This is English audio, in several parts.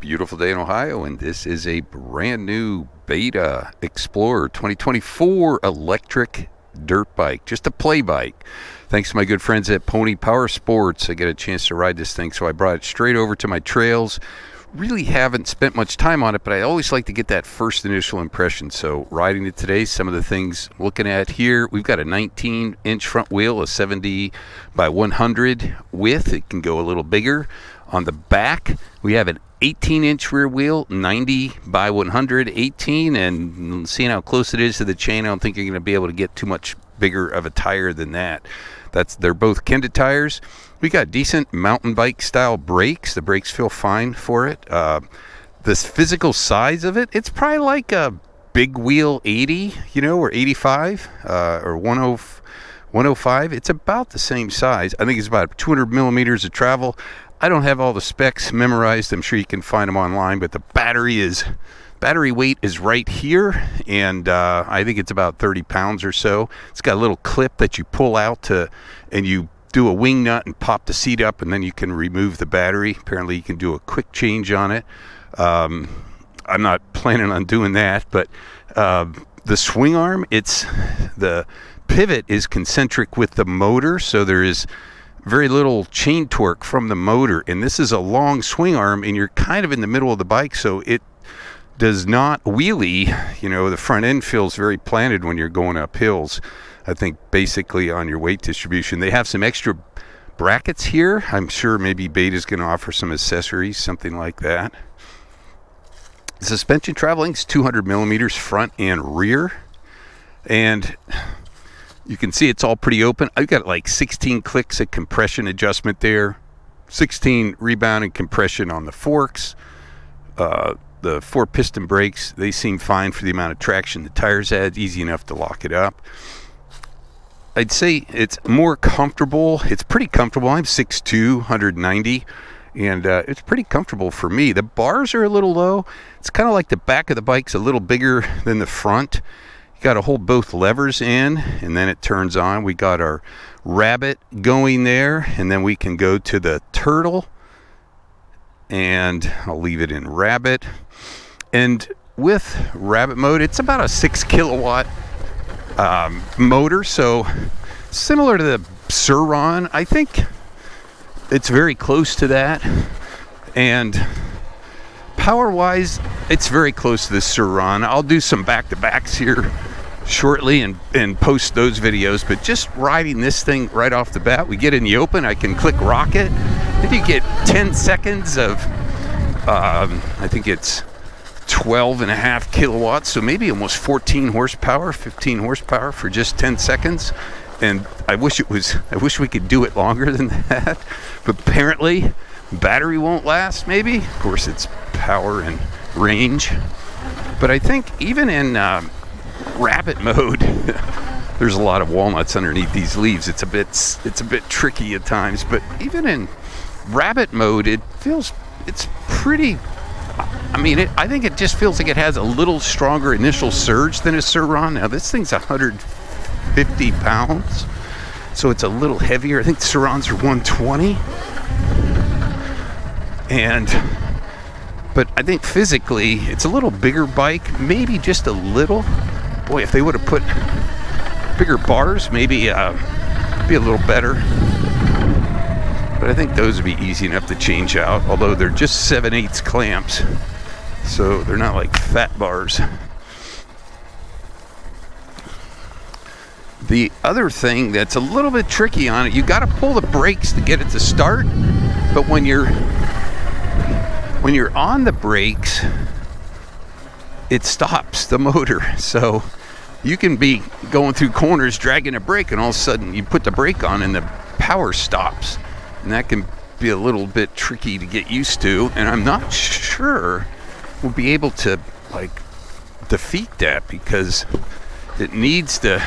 beautiful day in Ohio, and this is a brand new Beta Explorer 2024 electric dirt bike, just a play bike. Thanks to my good friends at Pony Power Sports, I get a chance to ride this thing, so I brought it straight over to my trails. Really haven't spent much time on it, but I always like to get that first initial impression. So riding it today, some of the things looking at here, we've got a 19-inch front wheel, a 70 by 100 width. It can go a little bigger. On the back, we have an 18-inch rear wheel, 90 by 100, 18, and seeing how close it is to the chain, I don't think you're going to be able to get too much bigger of a tire than that. They're both Kenda tires. We got decent mountain bike style brakes. The brakes feel fine for it. This physical size of it, it's probably like a big wheel 80, or 85, or 105. It's about the same size. I think it's about 200 millimeters of travel. I don't have all the specs memorized. I'm sure you can find them online, but the battery weight is right here, and I think it's about 30 pounds or so. It's got a little clip that you pull out and you do a wing nut and pop the seat up, and then you can remove the battery. Apparently you can do a quick change on it. I'm not planning on doing that, but the swing arm, the pivot is concentric with the motor, so there is very little chain torque from the motor, and this is a long swing arm, and you're kind of in the middle of the bike, so it does not wheelie. The front end feels very planted when you're going up hills. I think basically on your weight distribution. They have some extra brackets here. I'm sure maybe Beta's going to offer some accessories, something like that. Suspension traveling is 200 millimeters front and rear, and you can see it's all pretty open. I've got like 16 clicks of compression adjustment there, 16 rebound and compression on the forks. The 4-piston brakes, they seem fine for the amount of traction the tires had, easy enough to lock it up. I'd say it's more comfortable. It's pretty comfortable. I'm 6'2", 190, and it's pretty comfortable for me. The bars are a little low. It's kind of like the back of the bike's a little bigger than the front. You got to hold both levers in, and then it turns on. We got our rabbit going there, and then we can go to the turtle, and I'll leave it in rabbit. And with rabbit mode, it's about a 6 kilowatt motor, so similar to the Sur-Ron. I think it's very close to that, and power-wise, it's very close to the Sur-Ron. I'll do some back-to-backs here shortly and post those videos, but just riding this thing right off the bat, we get in the open, I can click rocket, and you get 10 seconds of, I think it's 12.5 kilowatts, so maybe almost 14 horsepower, 15 horsepower for just 10 seconds. And I wish we could do it longer than that, but apparently battery won't last, maybe. Of course, it's power and range, but I think even in rabbit mode, there's a lot of walnuts underneath these leaves. It's a bit tricky at times, but even in rabbit mode, it's pretty. I think it just feels like it has a little stronger initial surge than a Sur-Ron. Now this thing's 150 pounds, so it's a little heavier. I think the Sur-Rons are 120, but I think physically it's a little bigger bike, maybe just a little. Boy, if they would have put bigger bars, maybe be a little better. But I think those would be easy enough to change out, although they're just 7/8 clamps, so they're not like fat bars. The other thing that's a little bit tricky on it, you got to pull the brakes to get it to start, but when you're on the brakes, it stops the motor. So you can be going through corners dragging a brake, and all of a sudden you put the brake on and the power stops. And that can be a little bit tricky to get used to, and I'm not sure we'll be able to defeat that, because it needs the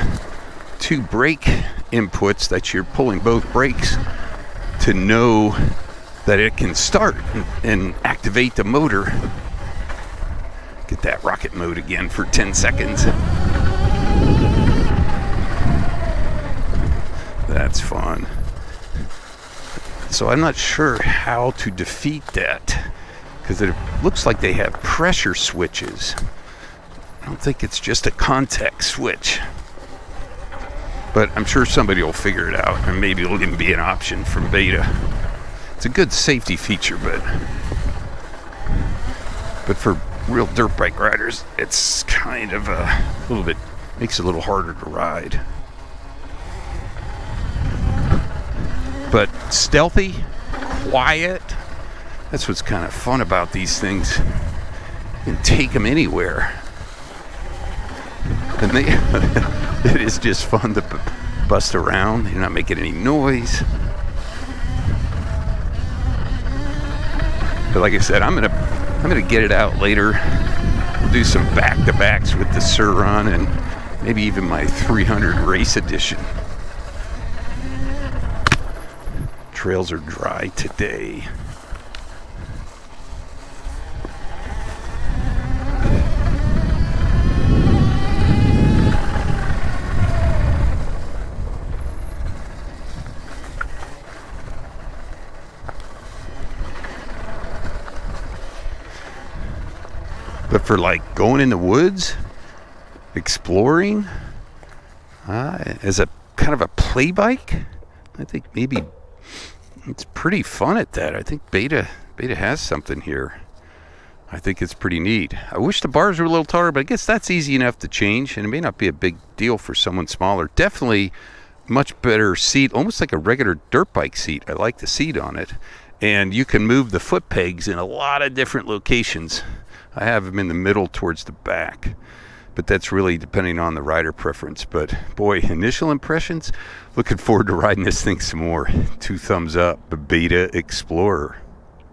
2 brake inputs that you're pulling both brakes to know that it can start and activate the motor. Get that rocket mode again for 10 seconds. That's fun. So I'm not sure how to defeat that, because it looks like they have pressure switches. I don't think it's just a contact switch. But I'm sure somebody will figure it out, and maybe it'll even be an option from Beta. It's a good safety feature, but for real dirt bike riders, it's kind of a little bit, makes it a little harder to ride. But stealthy, quiet, that's what's kind of fun about these things. You can take them anywhere. And it is just fun to bust around. You're not making any noise. But like I said, I'm gonna get it out later. We'll do some back-to-backs with the Sur-Ron and maybe even my 300 race edition. Trails are dry today. But for like going in the woods, exploring, as a kind of a play bike, I think maybe it's pretty fun at that. I think Beta has something here. I think it's pretty neat. I wish the bars were a little taller, but I guess that's easy enough to change, and it may not be a big deal for someone smaller. Definitely much better seat, almost like a regular dirt bike seat. I like the seat on it. And you can move the foot pegs in a lot of different locations. I have them in the middle towards the back, but that's really depending on the rider preference. But boy, initial impressions, looking forward to riding this thing some more. 2 thumbs up, the Beta Explorer.